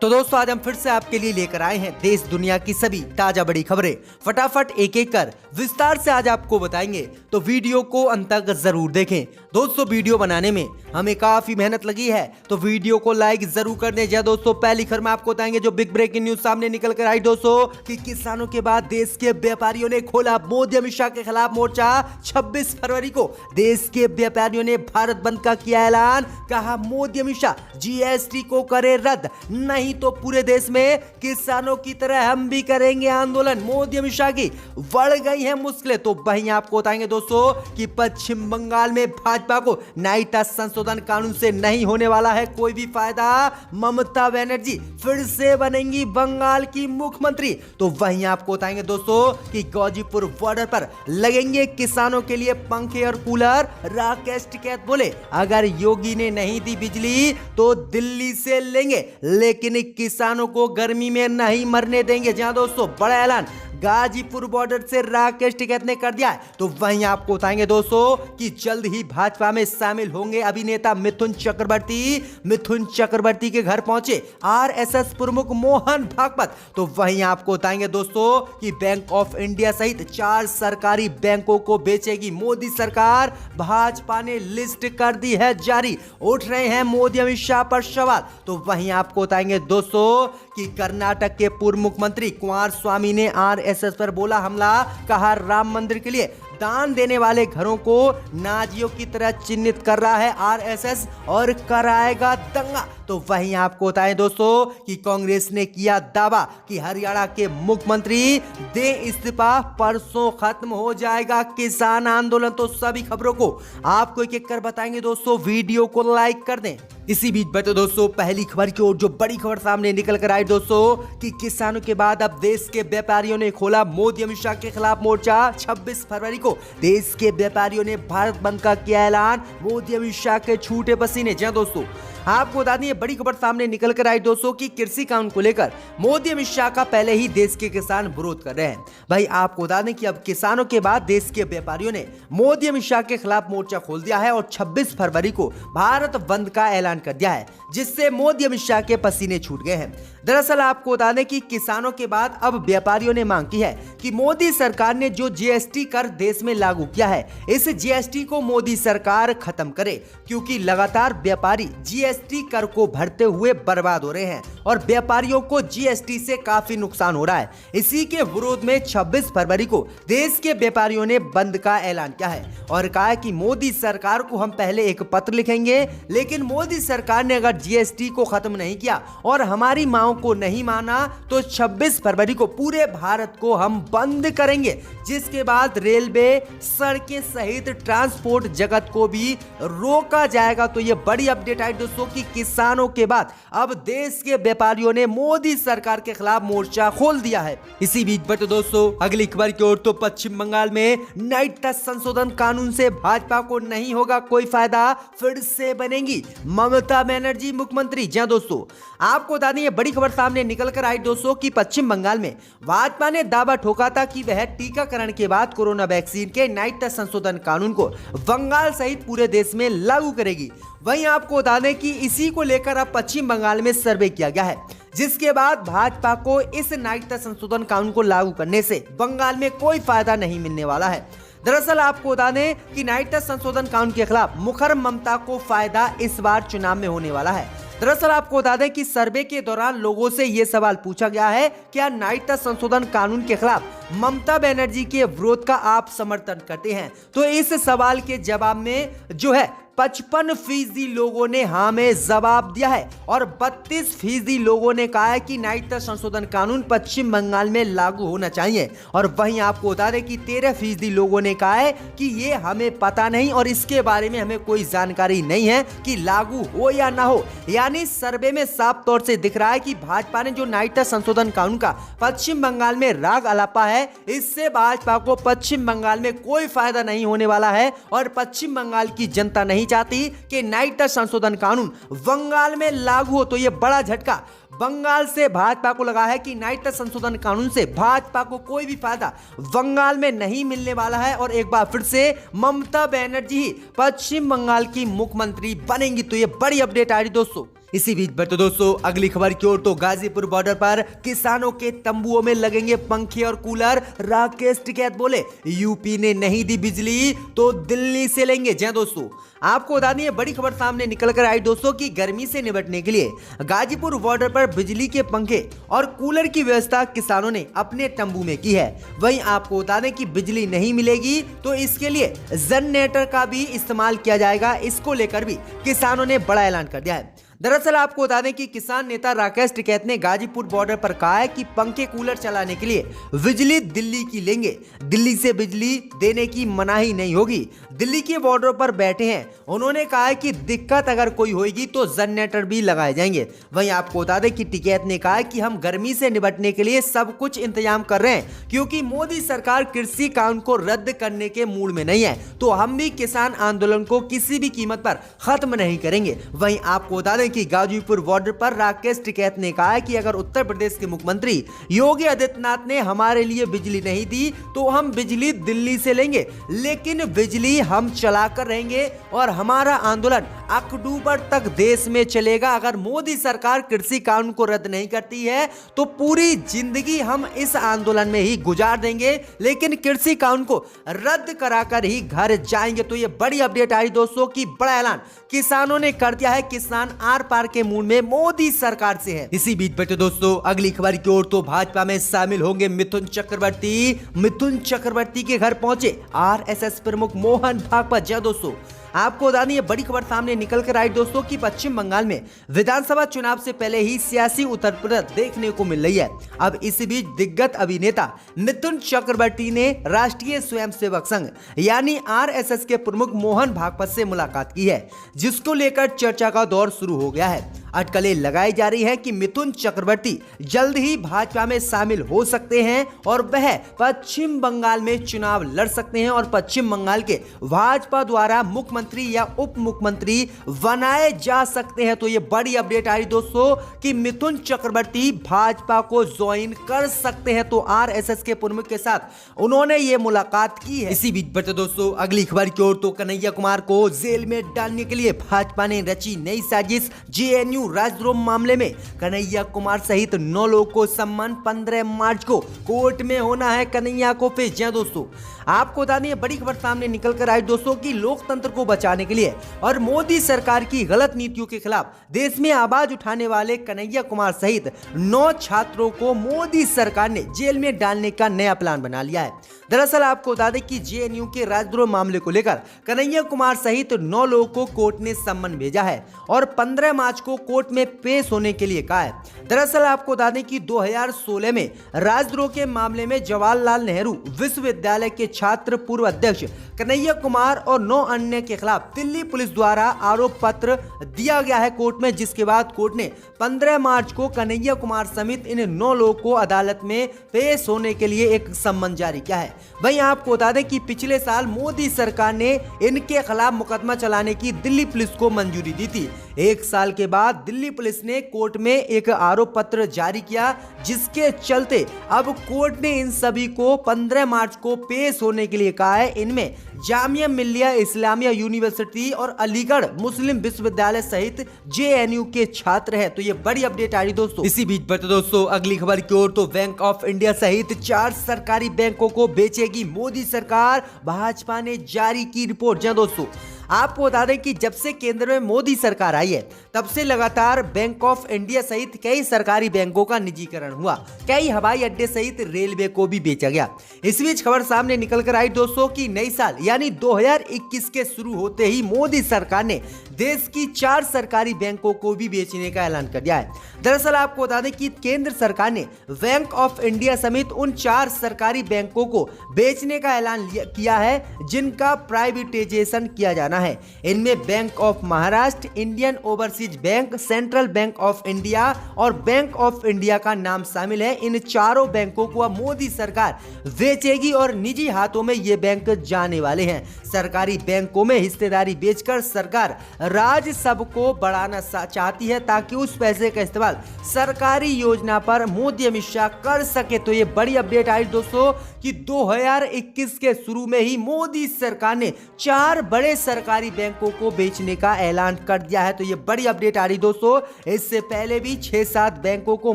तो दोस्तों आज हम फिर से आपके लिए लेकर आए हैं देश दुनिया की सभी ताजा बड़ी खबरें। फटाफट एक एक कर विस्तार से आज आपको बताएंगे, तो वीडियो को अंत तक जरूर देखें। दोस्तों वीडियो बनाने में हमें काफी मेहनत लगी है, तो वीडियो को लाइक जरूर कर दें। दोस्तों पहली खबर में आपको बताएंगे जो बिग ब्रेकिंग न्यूज सामने निकल कर आई दोस्तों कि किसानों के बाद देश के व्यापारियों ने खोला मोदी अमित शाह के खिलाफ मोर्चा। 26 फरवरी को देश के व्यापारियों ने भारत बंद का किया ऐलान। कहा मोदी अमित शाह जीएसटी को करे रद्द, नहीं तो पूरे देश में किसानों की तरह हम भी करेंगे आंदोलन। मोदी अमित शाह की बढ़ गई है मुश्किलें। तो वहीं आपको बताएंगे दोस्तों कि पश्चिम बंगाल में भाजपा को नागरिकता संशोधन कानून से नहीं होने वाला है कोई भी फायदा। ममता बनर्जी फिर से बनेंगी बंगाल की मुख्यमंत्री। तो वहीं आपको बताएंगे दोस्तों कि गाजीपुर बॉर्डर पर लगेंगे किसानों के लिए पंखे और कूलर। राकेश टिकैत बोले अगर योगी ने नहीं दी बिजली तो दिल्ली से लेंगे, लेकिन किसानों को गर्मी में नहीं मरने देंगे। जहां दोस्तों बड़ा ऐलान गाजीपुर बॉर्डर से राकेश टिकैत ने कर दिया है। तो वहीं आपको बताएंगे दोस्तों कि जल्द ही भाजपा में शामिल होंगे अभिनेता मिथुन चक्रवर्ती। मिथुन चक्रवर्ती के घर पहुंचे आरएसएस प्रमुख मोहन भागवत। तो वहीं आपको बताएंगे दोस्तों कि बैंक ऑफ इंडिया सहित 4 सरकारी बैंकों को बेचेगी मोदी सरकार। भाजपा ने लिस्ट कर दी है जारी। उठ रहे हैं मोदी अमित शाह पर सवाल। तो वहीं आपको बताएंगे दोस्तों कि कर्नाटक के पूर्व मुख्यमंत्री कुमारस्वामी ने आरएसएस पर बोला हमला। कहा राम मंदिर के लिए दान देने वाले घरों को नाजियों की तरह चिन्हित कर रहा है आरएसएस और कराएगा दंगा। तो वहीं आपको बताएं दोस्तों कि कांग्रेस ने किया दावा कि हरियाणा के मुख्यमंत्री दे इस्तीफा, परसों खत्म हो जाएगा किसान आंदोलन। तो सभी खबरों को आपको एक एक कर बताएंगे दोस्तों, वीडियो को लाइक कर दें। इसी बीच बचे दोस्तों पहली खबर की ओर, जो बड़ी खबर सामने निकल कर आई दोस्तों कि किसानों के बाद अब देश के व्यापारियों ने खोला मोदी अमित शाह के खिलाफ मोर्चा। 26 फरवरी को देश के व्यापारियों ने भारत बंद का किया ऐलान। मोदी अमित शाह के छूटे पसीने। जहां दोस्तों आपको बता दें बड़ी खबर सामने निकल कर आई दोस्तों कि कृषि कानून को लेकर मोदी अमित शाह का पहले ही देश के किसान विरोध कर रहे हैं। भाई आपको बता दें कि अब किसानों के बाद देश के व्यापारियों ने मोदी अमित शाह के खिलाफ मोर्चा खोल दिया है और 26 फरवरी को भारत बंद का ऐलान कर दिया है, जिससे मोदी अमित शाह के पसीने छूट गए हैं। दरअसल आपको बता दें कि किसानों के बाद अब व्यापारियों ने मांग की है कि मोदी सरकार ने जो जीएसटी कर देश में लागू किया है, इस जीएसटी को मोदी सरकार खत्म करे, क्योंकि लगातार व्यापारी जीएसटी कर को भरते हुए बर्बाद हो रहे हैं और व्यापारियों को जीएसटी से काफी नुकसान हो रहा है। इसी के विरोध में 26 फरवरी को देश के व्यापारियों ने बंद का ऐलान किया है और कहा है कि मोदी सरकार को हम पहले एक पत्र लिखेंगे, लेकिन मोदी सरकार ने अगर जीएसटी को खत्म नहीं किया और हमारी मांगों को नहीं माना तो 26 फरवरी को पूरे भारत को हम बंद करेंगे, जिसके बाद रेलवे, सड़कें सहित ट्रांसपोर्ट जगत को भी रोका जाएगा। तो यह बड़ी अपडेट आई दोस्तों कि किसानों के बाद अब देश के व्यापारियों ने मोदी सरकार के खिलाफ मोर्चा खोल दिया है। इसी बीच बटे दोस्तों अगली खबर की ओर, तो पश्चिम बंगाल में नागरिकता संशोधन कानून से भाजपा को नहीं होगा कोई फायदा, फिर से बनेंगी ममता बनर्जी मुख्यमंत्री। जहां दोस्तों आपको बता दें बड़ी खबर सामने निकल कर आई दोस्तों कि पश्चिम बंगाल में भाजपा ने दावा ठोका था कि वह टीकाकरण के बाद कोरोना वैक्सीन के नागरिकता संशोधन कानून को बंगाल सहित पूरे देश में लागू करेगी। वहीं आपको बता दें कि इसी को लेकर अब पश्चिम बंगाल में सर्वे किया गया है, जिसके बाद भाजपा को इस नागरिकता संशोधन कानून को लागू करने से बंगाल में कोई फायदा नहीं मिलने वाला है। दरअसल आपको बता दें कि नागरिकता संशोधन कानून के खिलाफ मुखर ममता को फायदा इस बार चुनाव में होने वाला है। दरअसल आपको बता दें कि सर्वे के दौरान लोगों से यह सवाल पूछा गया है, क्या नागरिकता संशोधन कानून के खिलाफ ममता बनर्जी के विरोध का आप समर्थन करते हैं? तो इस सवाल के जवाब में जो है 55% लोगों ने हाँ में जवाब दिया है और 32% लोगों ने कहा है कि नागरिकता संशोधन कानून पश्चिम बंगाल में लागू होना चाहिए। और वहीं आपको बता दें कि 13% लोगों ने कहा है कि ये हमें पता नहीं और इसके बारे में हमें कोई जानकारी नहीं है कि लागू हो या ना हो। यानी सर्वे में साफ तौर से दिख रहा है कि भाजपा ने जो नागरिकता संशोधन कानून का पश्चिम बंगाल में राग अलापा है, इससे भाजपा को पश्चिम बंगाल में कोई फायदा नहीं होने वाला है और पश्चिम बंगाल की जनता नहीं चाहती कि नागरिकता संशोधन कानून बंगाल में लागू हो। तो यह बड़ा झटका बंगाल से भाजपा को लगा है कि नागरिकता संशोधन कानून से भाजपा को कोई भी फायदा बंगाल में नहीं मिलने वाला है और एक बार फिर से ममता बनर्जी ही पश्चिम बंगाल की मुख्यमंत्री बनेंगी। तो यह बड़ी अपडेट आ रही दोस्तों। इसी बीच बढ़ते दोस्तों अगली खबर की ओर, तो गाजीपुर बॉर्डर पर किसानों के तंबुओं में लगेंगे पंखे और कूलर। राकेश टिकैत बोले यूपी ने नहीं दी बिजली तो दिल्ली से लेंगे। जय दोस्तों, आपको बता दें बड़ी खबर सामने निकल कर आई दोस्तों कि गर्मी से निपटने के लिए गाजीपुर बॉर्डर पर बिजली के पंखे और कूलर की व्यवस्था किसानों ने अपने तंबू में की है। वहीं आपको बता दें कि बिजली नहीं मिलेगी तो इसके लिए जनरेटर का भी इस्तेमाल किया जाएगा। इसको लेकर भी किसानों ने बड़ा ऐलान कर दिया है। दरअसल आपको बता दें कि किसान नेता राकेश टिकैत ने गाजीपुर बॉर्डर पर कहा है कि पंखे कूलर चलाने के लिए बिजली दिल्ली की लेंगे। दिल्ली से बिजली देने की मनाही नहीं होगी। दिल्ली के बॉर्डर पर बैठे हैं, उन्होंने कहा है कि दिक्कत अगर कोई होगी तो जनरेटर भी लगाए जाएंगे। वहीं आपको बता दें कि टिकैत ने कहा है कि हम गर्मी से निपटने के लिए सब कुछ इंतजाम कर रहे हैं, क्योंकि मोदी सरकार कृषि कानून को रद्द करने के मूड में नहीं है, तो हम भी किसान आंदोलन को किसी भी कीमत पर खत्म नहीं करेंगे। वहीं आपको बता दें कि गाजीपुर बॉर्डर पर राकेश टिकैत ने कहा है कि अगर उत्तर प्रदेश के मुख्यमंत्री योगी आदित्यनाथ ने हमारे लिए बिजली नहीं दी तो हम बिजली दिल्ली से लेंगे, लेकिन बिजली हम चलाकर रहेंगे और हमारा आंदोलन अक्टूबर तक देश में चलेगा। अगर मोदी सरकार कृषि कानून को रद्द नहीं करती है तो पूरी जिंदगी हम इस आंदोलन में ही गुजार देंगे, लेकिन कृषि कानून को रद्द कराकर ही घर जाएंगे। तो ये बड़ी अपडेट आई दोस्तों की बड़ा ऐलान किसानों ने कर दिया है। किसान आर पार के मूड में मोदी सरकार से है। इसी बीच बचे दोस्तों अगली खबर की ओर, तो भाजपा में शामिल होंगे मिथुन चक्रवर्ती। मिथुन चक्रवर्ती के घर पहुंचे आरएसएस प्रमुख मोहन भागवत। जय दोस्तों, आपको बता दें ये बड़ी खबर सामने निकल कर आई दोस्तों कि पश्चिम बंगाल में विधानसभा चुनाव से पहले ही सियासी उथल-पुथल देखने को मिल रही है। अब इस बीच दिग्गज अभिनेता मिथुन चक्रवर्ती ने राष्ट्रीय स्वयंसेवक संघ यानी आरएसएस के प्रमुख मोहन भागवत से मुलाकात की है, जिसको लेकर चर्चा का दौर शुरू हो गया है। अटकलें लगाई जा रही है कि मिथुन चक्रवर्ती जल्द ही भाजपा में शामिल हो सकते हैं और वह पश्चिम बंगाल में चुनाव लड़ सकते हैं और पश्चिम बंगाल के भाजपा द्वारा मुख्यमंत्री या उप मुख्यमंत्री बनाए जा सकते हैं। तो ये बड़ी अपडेट आ रही दोस्तों कि मिथुन चक्रवर्ती भाजपा को ज्वाइन कर सकते हैं। तो आरएसएस के प्रमुख के साथ उन्होंने ये मुलाकात की है। इसी बीच बढ़ते दोस्तों अगली खबर की ओर, तो कन्हैया कुमार को जेल में डालने के लिए भाजपा ने रची नई साजिश। जेएनयू राजद्रोह मामले में कन्हैया कुमार सहित 9 लोगों को सम्मान 15 मार्च को कोर्ट में होना है। कन्हैया को पेश। जय दोस्तों, आपको बता दें बड़ी खबर सामने निकल कर आई दोस्तों कि लोकतंत्र को बचाने के लिए और मोदी सरकार की गलत नीतियों के खिलाफ देश में आवाज उठाने वाले कन्हैया कुमार सहित 9 छात्रों को मोदी सरकार ने जेल में डालने का नया प्लान बना लिया है। दरअसल आपको बता दें कि जेएनयू के राजद्रोह मामले को लेकर कन्हैया कुमार सहित 9 लोगों को कोर्ट ने सम्मन भेजा है और 15 मार्च को कोर्ट में पेश होने के लिए कहा है। दरअसल आपको बता दें कि 2016 में राजद्रोह के मामले में जवाहरलाल नेहरू विश्वविद्यालय के छात्र पूर्व अध्यक्ष कन्हैया कुमार और 9 अन्य के खिलाफ दिल्ली पुलिस द्वारा आरोप पत्र दिया गया है कोर्ट में, जिसके बाद कोर्ट ने 15 मार्च को कन्हैया कुमार समेत इन 9 लोगों को अदालत में पेश होने के लिए एक सम्मन जारी किया है। वहीं आपको बता दें कि पिछले साल मोदी सरकार ने इनके खिलाफ मुकदमा चलाने की दिल्ली पुलिस को मंजूरी दी थी। 1 साल के बाद दिल्ली पुलिस ने कोर्ट में एक आरोप पत्र जारी किया, जिसके चलते अब कोर्ट ने इन सभी को 15 मार्च को पेश होने के लिए कहा है। इनमें जामिया मिल्लिया इस्लामिया यूनिवर्सिटी और अलीगढ़ मुस्लिम विश्वविद्यालय सहित जेएनयू के छात्र हैं। तो ये बड़ी अपडेट आ रही दोस्तों। इसी बीच बढ़ते दोस्तों अगली खबर की ओर, तो बैंक ऑफ इंडिया सहित 4 सरकारी बैंकों को बेचेगी मोदी सरकार, भाजपा ने जारी की रिपोर्ट। जय दोस्तों, आपको बता दें कि जब से केंद्र में मोदी सरकार आई है तब से लगातार बैंक ऑफ इंडिया सहित कई सरकारी बैंकों का निजीकरण हुआ, कई हवाई अड्डे सहित रेलवे को भी बेचा गया। इस बीच खबर सामने निकल कर आई दोस्तों कि नई साल यानी 2021 के शुरू होते ही मोदी सरकार ने देश की 4 सरकारी बैंकों को भी बेचने का ऐलान कर दिया है। दरअसल आपको बता दें कि केंद्र सरकार ने बैंक ऑफ इंडिया समेत उन 4 सरकारी बैंकों को बेचने का ऐलान किया है जिनका प्राइवेटाइजेशन किया जाना है। इनमें bank of Maharashtra, Indian overseas bank, central bank of India और बैंक ऑफ इंडिया का नाम शामिल है। इन चारों बैंकों को अब मोदी सरकार बेचेगी और निजी हाथों में ये बैंक जाने वाले हैं। सरकारी बैंकों में हिस्सेदारी बेचकर सरकार राजस्व को बढ़ाना चाहती है ताकि उस पैसे का इस्तेमाल सरकारी योजना पर मोदी अमित शाह कर सके। तो ये बड़ी अपडेट आई दोस्तों कि 2021 के शुरू में ही मोदी सरकार ने 4 बड़े सरकारी सहकारी बैंकों को बेचने का ऐलान कर दिया है। तो ये बड़ी अपडेट आ रही दोस्तों, इससे पहले भी 6-7 बैंकों को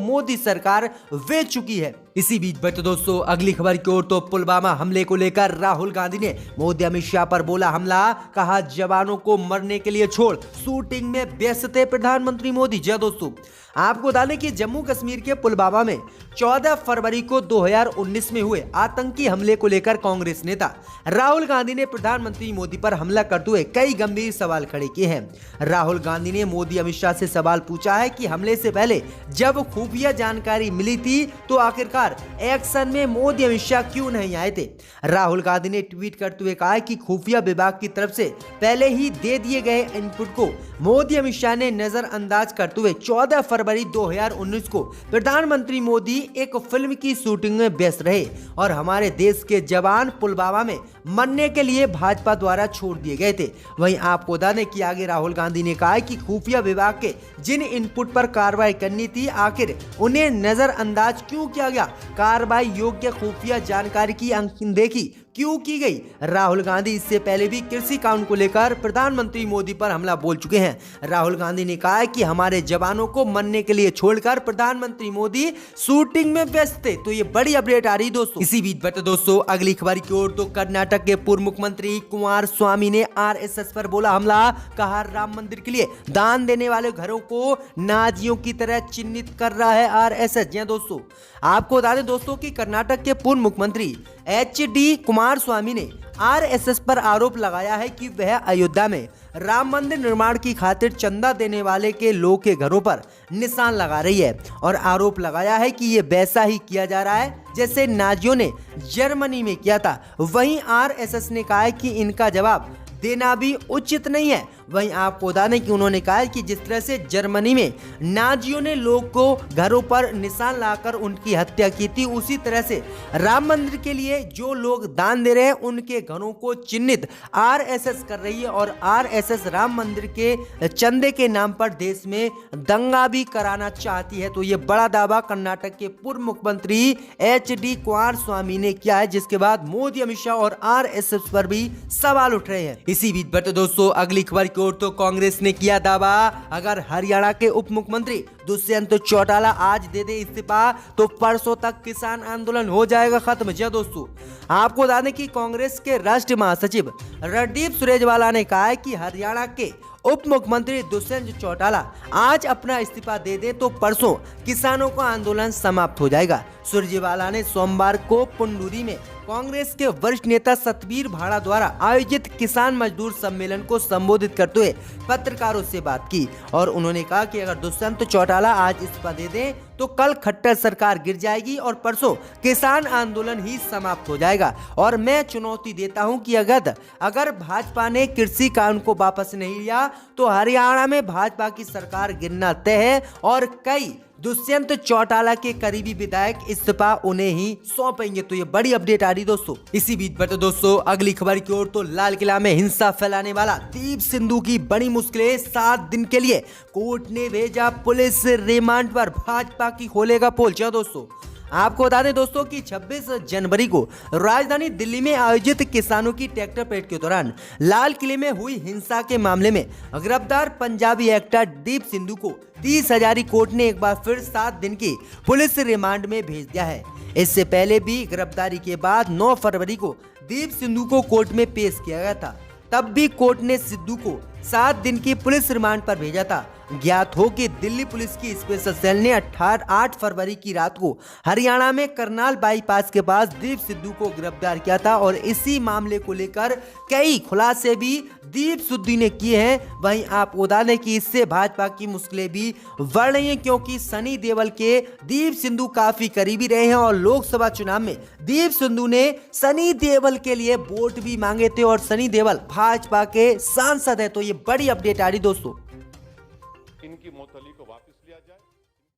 मोदी सरकार बेच चुकी है। इसी बीच बढ़ते दोस्तों अगली खबर की ओर, तो पुलवामा हमले को लेकर राहुल गांधी ने मोदी अमित शाह पर बोला हमला, कहा जवानों को मरने के लिए छोड़, शूटिंग में व्यस्त थे प्रधानमंत्री मोदी। जय दोस्तों, आपको बता दें कि जम्मू कश्मीर के पुलवामा में 14 फरवरी को 2019 में हुए आतंकी हमले को लेकर कांग्रेस नेता राहुल गांधी ने प्रधानमंत्री मोदी पर हमला करते हुए कई गंभीर सवाल खड़े किए हैं। राहुल गांधी ने मोदी अमित शाह से सवाल पूछा है कि हमले से पहले जब खुफिया जानकारी मिली थी तो आखिरकार एक्शन में मोदी अमित शाह क्यों नहीं आए थे। राहुल गांधी ने ट्वीट करते हुए कहा कि खुफिया विभाग की तरफ से पहले ही दे दिए गए इनपुट को मोदी अमित शाह ने नजरअंदाज करते हुए 14 फरवरी 2019 को प्रधानमंत्री मोदी एक फिल्म की शूटिंग में व्यस्त रहे और हमारे देश के जवान पुलवामा में मरने के लिए भाजपा द्वारा छोड़ दिए गए थे। वहीं आपको बता दें कि आगे राहुल गांधी ने कहा कि खुफिया विभाग के जिन इनपुट पर कार्रवाई करनी थी आखिर उन्हें नजरअंदाज क्यों किया गया, कार्रवाई योग्य खुफिया जानकारी की अनदेखी क्यों की गई। राहुल गांधी इससे पहले भी कृषि कानून को लेकर प्रधानमंत्री मोदी पर हमला बोल चुके हैं। राहुल गांधी ने कहा है कि हमारे जवानों को मरने के लिए छोड़कर प्रधानमंत्री मोदी शूटिंग में व्यस्त थे। तो ये बड़ी अपडेट आ रही दोस्तों। इसी बीच बढ़ते दोस्तों अगली खबर की ओर, तो कर्नाटक के पूर्व मुख्यमंत्री कुमारस्वामी ने आरएसएस पर बोला हमला, कहा राम मंदिर के लिए दान देने वाले घरों को नाजियों की तरह चिन्हित कर रहा है आरएसएस। जी दोस्तों, आपको बता दें दोस्तों कि कर्नाटक के पूर्व मुख्यमंत्री एचडी कुमारस्वामी ने आरएसएस पर आरोप लगाया है कि वह अयोध्या में राम मंदिर निर्माण की खातिर चंदा देने वाले के लोग के घरों पर निशान लगा रही है और आरोप लगाया है कि ये वैसा ही किया जा रहा है जैसे नाजियों ने जर्मनी में किया था। वहीं आरएसएस ने कहा है कि इनका जवाब देना भी उचित नहीं है। वहीं आपको बता दें कि उन्होंने कहा कि जिस तरह से जर्मनी में नाजियों ने लोग को घरों पर निशान लाकर उनकी हत्या की थी, उसी तरह से राम मंदिर के लिए जो लोग दान दे रहे हैं उनके घरों को चिन्हित आरएसएस कर रही है और आरएसएस राम मंदिर के चंदे के नाम पर देश में दंगा भी कराना चाहती है। तो ये बड़ा दावा कर्नाटक के पूर्व मुख्यमंत्री एचडी कुमारस्वामी ने किया है, जिसके बाद मोदी अमित शाह और आरएसएस पर भी सवाल उठ रहे हैं। इसी बीच बढ़ते दोस्तों अगली खबर की ओर, तो कांग्रेस ने किया दावा अगर हरियाणा के उप मुख्यमंत्री दुष्यंत चौटाला आज दे दे इस्तीफा तो परसों तक किसान आंदोलन हो जाएगा खत्म। जी दोस्तों, आपको बता दें कि कांग्रेस के राष्ट्रीय महासचिव रणदीप सुरजेवाला ने कहा है कि हरियाणा के उप मुख्यमंत्री दुष्यंत चौटाला आज अपना इस्तीफा दे दे तो परसों किसानों का आंदोलन समाप्त हो जाएगा। सुरजेवाला ने सोमवार को पुंडुरी में कांग्रेस के वरिष्ठ नेता सतबीर भाड़ा द्वारा आयोजित किसान मजदूर सम्मेलन को संबोधित करते हुए पत्रकारों से बात की और उन्होंने कहा कि अगर दुष्यंत चौटाला आज इस्तीफा दे दें तो कल खट्टर सरकार गिर जाएगी और परसों किसान आंदोलन ही समाप्त हो जाएगा। और मैं चुनौती देता हूं कि अगर भाजपा ने कृषि कानून को वापस नहीं लिया तो हरियाणा में भाजपा की सरकार गिरना तय है और कई दुष्यंत चौटाला के करीबी विधायक इस्तीफा उन्हें ही सौंपेंगे। तो ये बड़ी अपडेट आ रही दोस्तों। इसी बीच बढ़ते दोस्तों अगली खबर की ओर, तो लाल किला में हिंसा फैलाने वाला दीप सिंधु की बड़ी मुश्किलें, 7 दिन के लिए कोर्ट ने भेजा पुलिस रिमांड पर, भाजपा की खोलेगा पोल। क्या दोस्तों, आपको बता दें दोस्तों कि 26 जनवरी को राजधानी दिल्ली में आयोजित किसानों की ट्रैक्टर परेड के दौरान लाल किले में हुई हिंसा के मामले में गिरफ्तार पंजाबी एक्टर दीप सिंधु को 30 हजारी कोर्ट ने एक बार फिर 7 दिन की पुलिस रिमांड में भेज दिया है। इससे पहले भी गिरफ्तारी के बाद 9 फरवरी को दीप सिंधु को कोर्ट में पेश किया गया था, तब भी कोर्ट ने सिद्धू को 7 दिन की पुलिस रिमांड पर भेजा था। ज्ञात हो कि दिल्ली पुलिस की स्पेशल सेल ने 8 फरवरी की रात को हरियाणा में करनाल बाईपास के पास दीप सिद्धू को गिरफ्तार किया था और इसी मामले को लेकर कई खुलासे भी दीप सिद्धू ने किए हैं। वहीं आप बता दें कि इससे भाजपा की मुश्किलें भी बढ़ रही हैं, क्योंकि सनी देओल के दीप सिद्धू काफी करीबी रहे हैं और लोकसभा चुनाव में दीप सिद्धू ने सनी देओल के लिए वोट भी मांगे थे और सनी देओल भाजपा के सांसद है। तो ये बड़ी अपडेट आ रही दोस्तों। इनकी मोतली को वापस